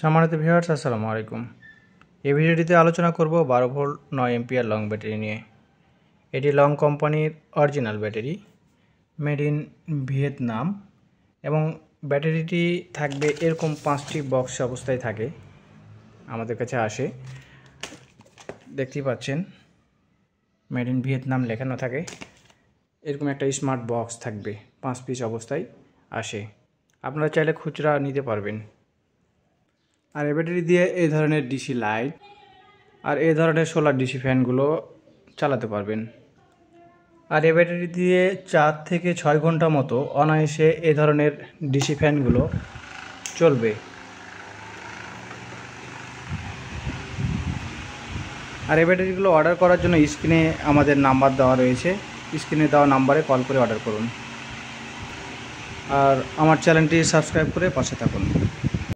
সম্মানিত ভিউয়ার্স, আসসালামু আলাইকুম। এই ভিডিওটিতে আলোচনা করব 12 ভোল্ট 9 এম্পিয়ার লং ব্যাটারি নিয়ে। এটি লং কোম্পানির original battery, made in Vietnam, এবং ব্যাটারিটি থাকবে এরকম 5টি বক্স অবস্থায় থাকে, আমাদের কাছে আসে। দেখতেই পাচ্ছেন মেড ইন ভিয়েতনাম লেখানো থাকে। এরকম একটা স্মার্ট বক্স থাকবে, 5 পিস অবস্থায় আসে। আপনারা চাইলে খুচরা নিতে পারবেন। আর এই ব্যাটারি দিয়ে এই ধরনের ডিসি লাইট আর এই ধরনের সোলার ডিসি ফ্যানগুলো চালাতে পারবেন। আর এই ব্যাটারি দিয়ে 4 থেকে 6 ঘন্টা মতো অনায়াসে এই ধরনের ডিসি ফ্যানগুলো চলবে। আর এই ব্যাটারিগুলো অর্ডার করার জন্য স্ক্রিনে আমাদের নাম্বার দেওয়া রয়েছে, স্ক্রিনে দেওয়া নাম্বারে কল করে অর্ডার করুন। আর আমার চ্যানেলটি সাবস্ক্রাইব করে পাশে থাকুন।